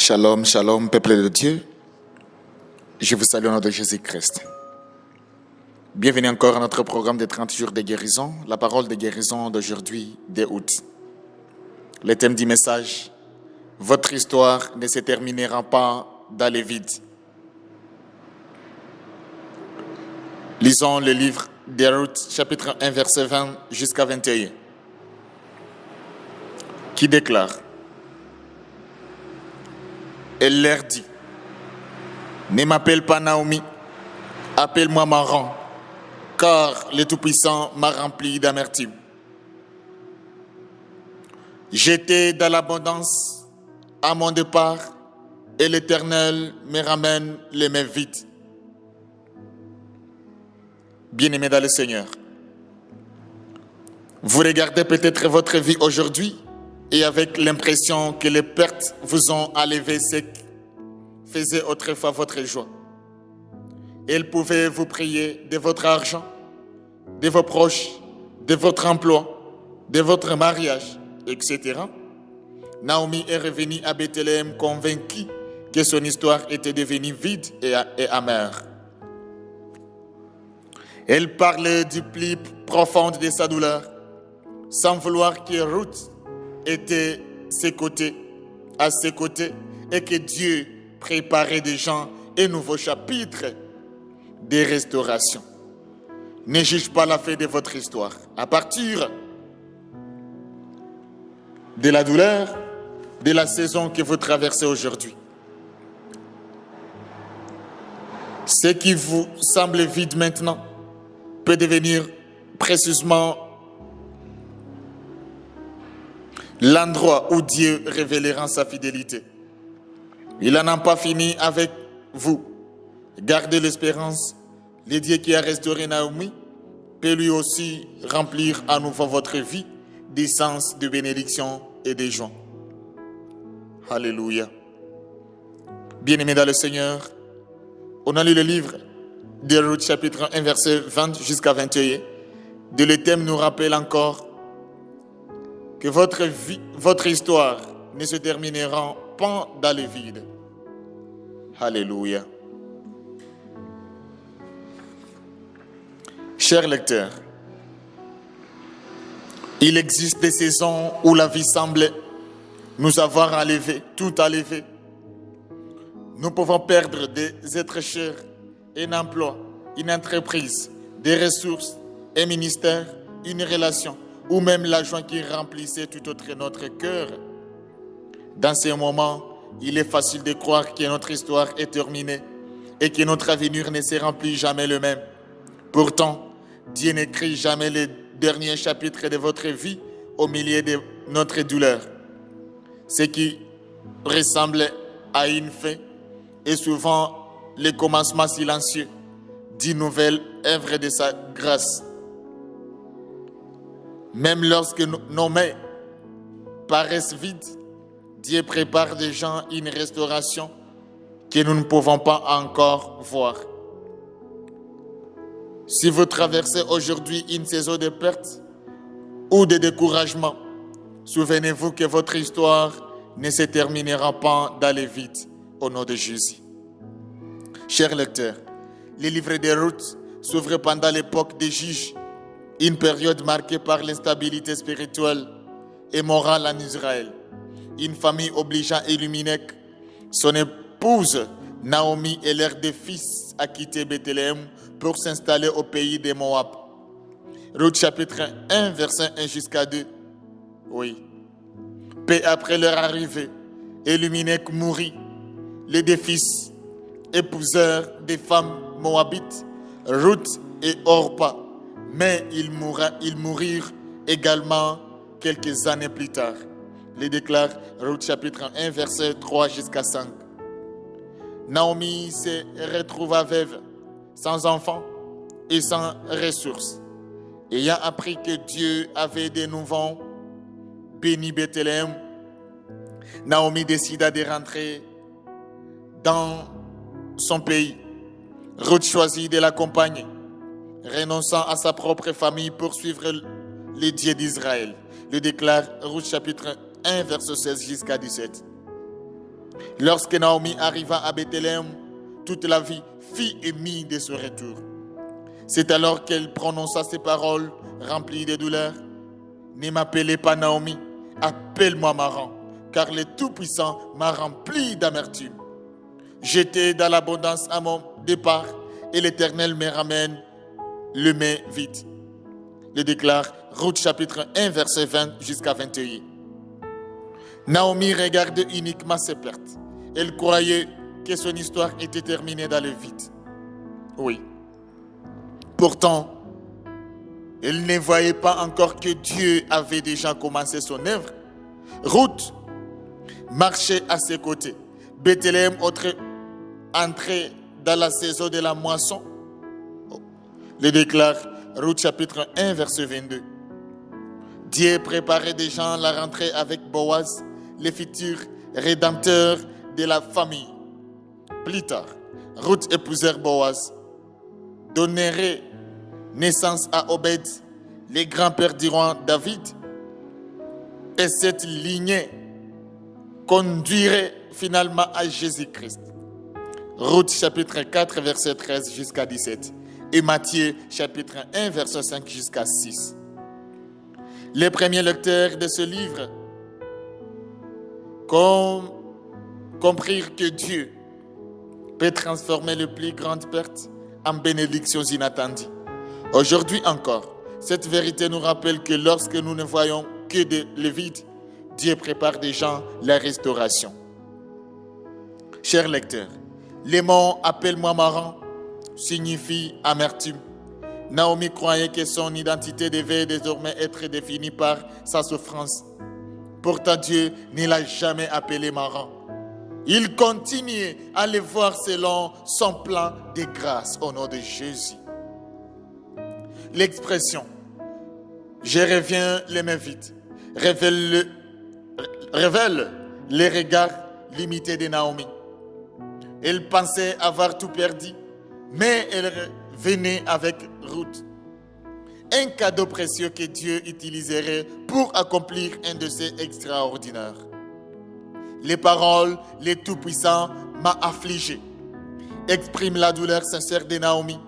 Shalom, shalom, peuple de Dieu. Je vous salue au nom de Jésus-Christ. Bienvenue encore à notre programme de 30 jours de guérison, la parole de guérison d'aujourd'hui, 2 août. Le thème du message, votre histoire ne se terminera pas dans le vide. Lisons le livre de Ruth, chapitre 1, verset 20 jusqu'à 21, qui déclare: Elle leur dit: Ne m'appelle pas Naomi, appelle-moi Maran, car le Tout-Puissant m'a rempli d'amertume. J'étais dans l'abondance à mon départ, et l'Éternel me ramène les mains vides. Bien-aimés dans le Seigneur, vous regardez peut-être votre vie aujourd'hui et avec l'impression que les pertes vous ont enlevé ce qui faisait autrefois votre joie. Elles pouvaient vous prier de votre argent, de vos proches, de votre emploi, de votre mariage, etc. Naomi est revenue à Bethléem convaincue que son histoire était devenue vide et amère. Elle parlait du pli profond de sa douleur, sans vouloir que Ruth était à ses côtés, et que Dieu préparait déjà un nouveau chapitre de restauration. Ne juge pas la fin de votre histoire à partir de la douleur de la saison que vous traversez aujourd'hui. Ce qui vous semble vide maintenant peut devenir précisément l'endroit où Dieu révélera sa fidélité. Il n'en a pas fini avec vous. Gardez l'espérance. Le Dieu qui a restauré Naomi peut lui aussi remplir à nouveau votre vie d'essence, de bénédiction et de joie. Alléluia. Bien-aimés dans le Seigneur, on a lu le livre de Ruth, chapitre 1, verset 20 jusqu'à 21. Le thème nous rappelle encore que votre histoire ne se terminera pas dans le vide. Alléluia. Chers lecteurs, il existe des saisons où la vie semble nous avoir tout enlevé. Nous pouvons perdre des êtres chers, un emploi, une entreprise, des ressources, un ministère, une relation, ou même la joie qui remplissait tout autre notre cœur. Dans ces moments, il est facile de croire que notre histoire est terminée et que notre avenir ne sera plus jamais le même. Pourtant, Dieu n'écrit jamais le dernier chapitre de votre vie au milieu de notre douleur. Ce qui ressemble à une fin est souvent le commencement silencieux d'une nouvelle œuvre de sa grâce. Même lorsque nos mains paraissent vides, Dieu prépare déjà une restauration que nous ne pouvons pas encore voir. Si vous traversez aujourd'hui une saison de perte ou de découragement, souvenez-vous que votre histoire ne se terminera pas dans le vide au nom de Jésus. Chers lecteurs, le livre de Ruth s'ouvre pendant l'époque des juges, une période marquée par l'instabilité spirituelle et morale en Israël. Une famille obligeant Elimelech, son épouse Naomi et leurs deux fils à quitter Bethléem pour s'installer au pays des Moab. Ruth chapitre 1, verset 1 jusqu'à 2. Oui. Peu après leur arrivée, Elimelech mourut. Les deux fils épousèrent des femmes moabites, Ruth et Orpa. Mais ils mourirent également quelques années plus tard. Le déclare Ruth chapitre 1, verset 3 jusqu'à 5. Naomi se retrouva veuve, sans enfant et sans ressources. Ayant appris que Dieu avait de nouveau béni Bethléem, Naomi décida de rentrer dans son pays. Ruth choisit de l'accompagner, renonçant à sa propre famille pour suivre les dieux d'Israël. Le déclare Ruth chapitre 1, verset 16 jusqu'à 17. Lorsque Naomi arriva à Bethléem, toute la vie fit émue de ce retour. C'est alors qu'elle prononça ces paroles remplies de douleur. Ne m'appelez pas Naomi, appelle-moi Mara, car le Tout-Puissant m'a rempli d'amertume. J'étais dans l'abondance à mon départ et l'Éternel me ramène le mai vite. Le déclare Ruth chapitre 1 verset 20 jusqu'à 21. Naomi regardait uniquement ses pertes. Elle croyait que son histoire était terminée dans le vide. Oui. Pourtant, elle ne voyait pas encore que Dieu avait déjà commencé son œuvre. Ruth marchait à ses côtés. Bethléem entrait dans la saison de la moisson. Le déclare Ruth chapitre 1 verset 22. Dieu préparait déjà la rentrée avec Boaz, le futur rédempteur de la famille. Plus tard, Ruth épousèrent Boaz, donnerait naissance à Obed, le grand-père du roi David. Et cette lignée conduirait finalement à Jésus-Christ. Ruth chapitre 4 verset 13 jusqu'à 17 et Matthieu chapitre 1 verset 5 jusqu'à 6. Les premiers lecteurs de ce livre comprirent que Dieu peut transformer les plus grandes pertes en bénédictions inattendues. Aujourd'hui encore, cette vérité nous rappelle que lorsque nous ne voyons que le vide, Dieu prépare déjà la restauration. Chers lecteurs, les mots « appelle-moi Mara » signifient amertume. Naomi croyait que son identité devait désormais être définie par sa souffrance. Pourtant, Dieu ne l'a jamais appelée Mara. Il continue à le voir selon son plan de grâce au nom de Jésus. L'expression « je reviens les mains vides » révèle les regards limités de Naomi. Elle pensait avoir tout perdu, mais elle venait avec Ruth. Un cadeau précieux que Dieu utiliserait pour accomplir un de ses extraordinaires. Les paroles, les Tout-Puissants m'a affligé, exprime la douleur sincère de Naomi.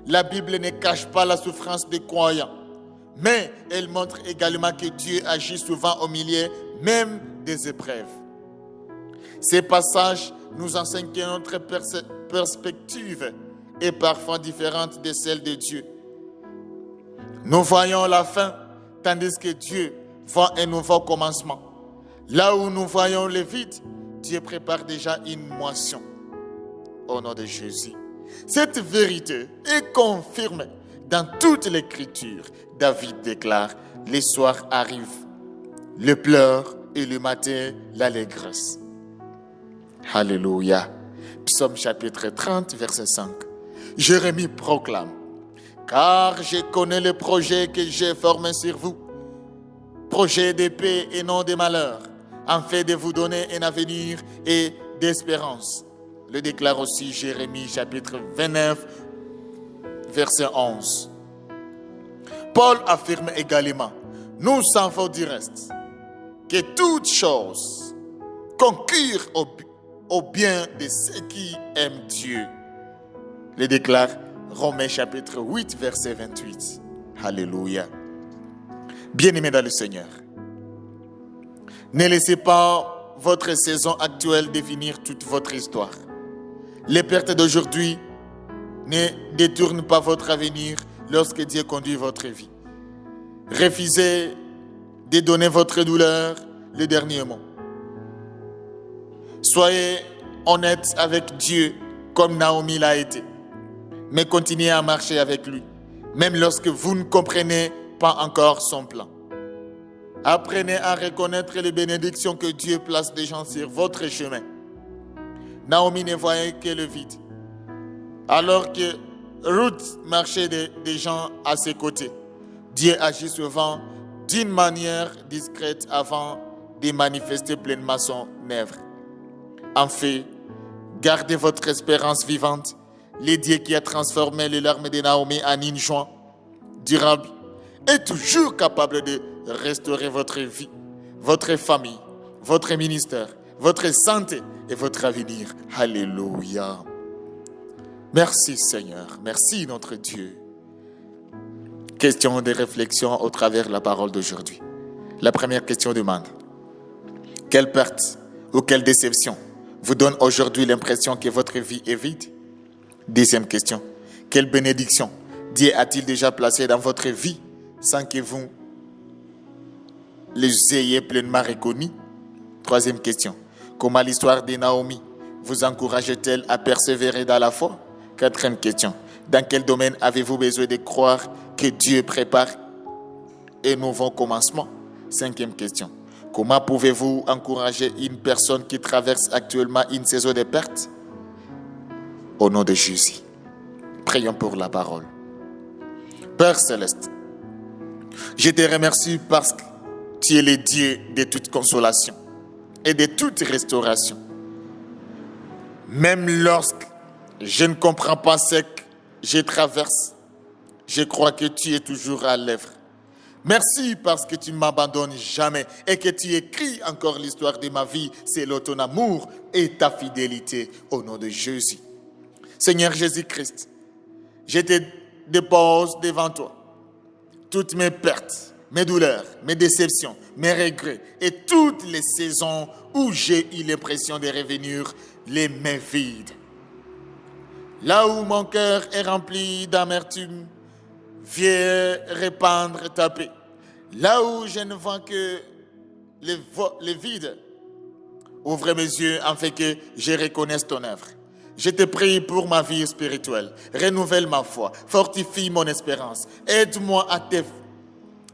La Bible ne cache pas la souffrance des croyants, mais elle montre également que Dieu agit souvent au milieu même des épreuves. Ces passages nous enseignent que notre perspective est parfois différente de celle de Dieu. Nous voyons la fin, tandis que Dieu voit un nouveau commencement. Là où nous voyons le vide, Dieu prépare déjà une moisson. Au nom de Jésus. Cette vérité est confirmée dans toute l'Écriture. David déclare, les soirs arrivent, le pleurs et le matin, l'allégresse. Alléluia. Psaume chapitre 30, verset 5. Jérémie proclame, car je connais le projet que j'ai formé sur vous, projet de paix et non de malheur, en fait de vous donner un avenir et d'espérance. Le déclare aussi Jérémie chapitre 29, verset 11. Paul affirme également, nous savons du reste que toute chose concure au bien de ceux qui aiment Dieu. Le déclare Romains chapitre 8, verset 28. Alléluia. Bien-aimés dans le Seigneur, ne laissez pas votre saison actuelle définir toute votre histoire. Les pertes d'aujourd'hui ne détournent pas votre avenir lorsque Dieu conduit votre vie. Refusez de donner votre douleur le dernier mot. Soyez honnête avec Dieu comme Naomi l'a été, mais continuez à marcher avec lui, même lorsque vous ne comprenez pas encore son plan. Apprenez à reconnaître les bénédictions que Dieu place déjà sur votre chemin. Naomi ne voyait que le vide, alors que Ruth marchait des gens à ses côtés. Dieu agit souvent d'une manière discrète avant de manifester pleinement son œuvre. En fait, gardez votre espérance vivante. Le Dieu qui a transformé les larmes de Naomi en une joie durable est toujours capable de restaurer votre vie, votre famille, votre ministère, votre santé et votre avenir. Alléluia. Merci Seigneur, merci notre Dieu. Question de réflexion au travers de la parole d'aujourd'hui. La première question demande: quelle perte ou quelle déception vous donne aujourd'hui l'impression que votre vie est vide? Deuxième question: quelle bénédiction Dieu a-t-il déjà placée dans votre vie sans que vous les ayez pleinement reconnus? Troisième question: comment l'histoire de Naomi vous encourage-t-elle à persévérer dans la foi? Quatrième question: dans quel domaine avez-vous besoin de croire que Dieu prépare un nouveau commencement? Cinquième question: comment pouvez-vous encourager une personne qui traverse actuellement une saison de perte? Au nom de Jésus, prions pour la parole. Père Céleste, je te remercie parce que tu es le Dieu de toute consolation et de toute restauration. Même lorsque je ne comprends pas ce que je traverse, je crois que tu es toujours à l'œuvre. Merci parce que tu ne m'abandonnes jamais et que tu écris encore l'histoire de ma vie selon ton amour et ta fidélité au nom de Jésus. Seigneur Jésus-Christ, je te dépose devant toi toutes mes pertes, mes douleurs, mes déceptions, mes regrets et toutes les saisons où j'ai eu l'impression de revenir les mains vides. Là où mon cœur est rempli d'amertume, viens répandre ta paix. Là où je ne vois que le vide, ouvre mes yeux afin que je reconnaisse ton œuvre. Je te prie pour ma vie spirituelle. Renouvelle ma foi, fortifie mon espérance. Aide-moi à te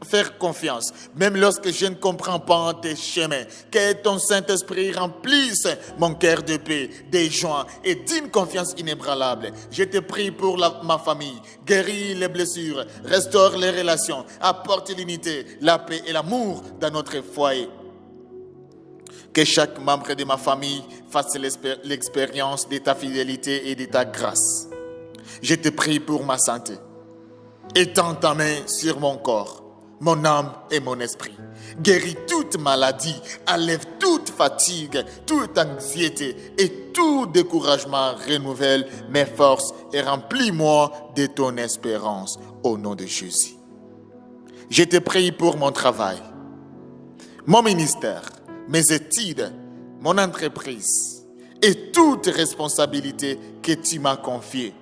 faire confiance, même lorsque je ne comprends pas tes chemins. Que ton Saint-Esprit remplisse mon cœur de paix, de joie et d'une confiance inébranlable. Je te prie pour ma famille. Guéris les blessures, restaure les relations, apporte l'unité, la paix et l'amour dans notre foyer. Que chaque membre de ma famille fasse l'expérience de ta fidélité et de ta grâce. Je te prie pour ma santé. Étends ta main sur mon corps, mon âme et mon esprit. Guéris toute maladie, enlève toute fatigue, toute anxiété et tout découragement. Renouvelle mes forces et remplis-moi de ton espérance au nom de Jésus. Je te prie pour mon travail, mon ministère, mes études, mon entreprise et toute responsabilité que tu m'as confiée.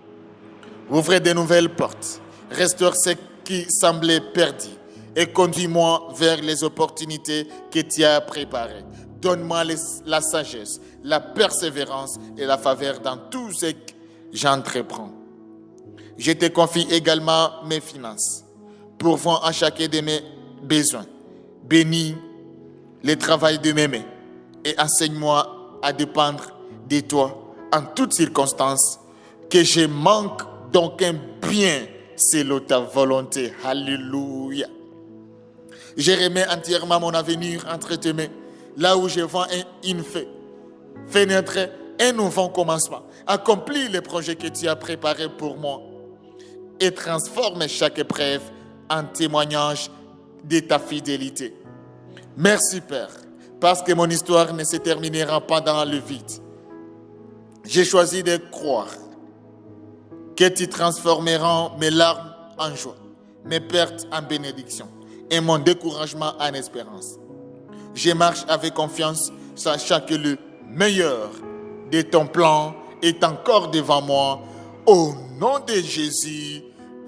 Ouvre de nouvelles portes, restaure ce qui semblait perdu et conduis-moi vers les opportunités que tu as préparées. Donne-moi la sagesse, la persévérance et la faveur dans tout ce que j'entreprends. Je te confie également mes finances, pourvois à chacun de mes besoins. Bénis le travail de mes mains et enseigne-moi à dépendre de toi en toutes circonstances, que je manque d'aucun bien selon ta volonté. Alléluia. Je remets entièrement mon avenir entre tes mains, là où je vois une fée. Fais naître un nouveau commencement. Accomplis les projets que tu as préparés pour moi et transforme chaque épreuve en témoignage de ta fidélité. Merci Père, parce que mon histoire ne se terminera pas dans le vide. J'ai choisi de croire que tu transformeras mes larmes en joie, mes pertes en bénédiction et mon découragement en espérance. Je marche avec confiance, sachant que le meilleur de ton plan est encore devant moi. Au nom de Jésus,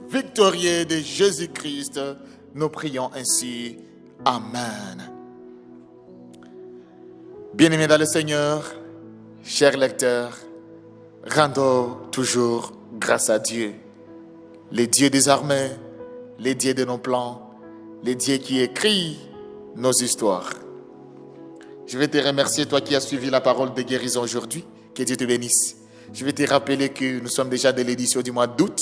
victorieux de Jésus-Christ, nous prions ainsi. Amen. Bien-aimés dans le Seigneur, chers lecteurs, rendons toujours grâce à Dieu, le Dieu des armées, le Dieu de nos plans, le Dieu qui écrit nos histoires. Je vais te remercier, toi qui as suivi la parole de guérison aujourd'hui. Que Dieu te bénisse. Je vais te rappeler que nous sommes déjà de l'édition du mois d'août.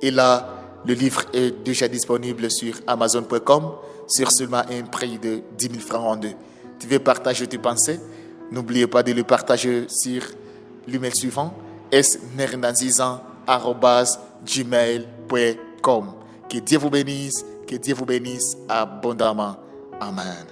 Et là, le livre est déjà disponible sur Amazon.com sur seulement un prix de 10 000 francs en deux. Tu veux partager tes pensées? N'oubliez pas de le partager sur l'email suivant snernazizan@gmail.com. Que Dieu vous bénisse abondamment. Amen.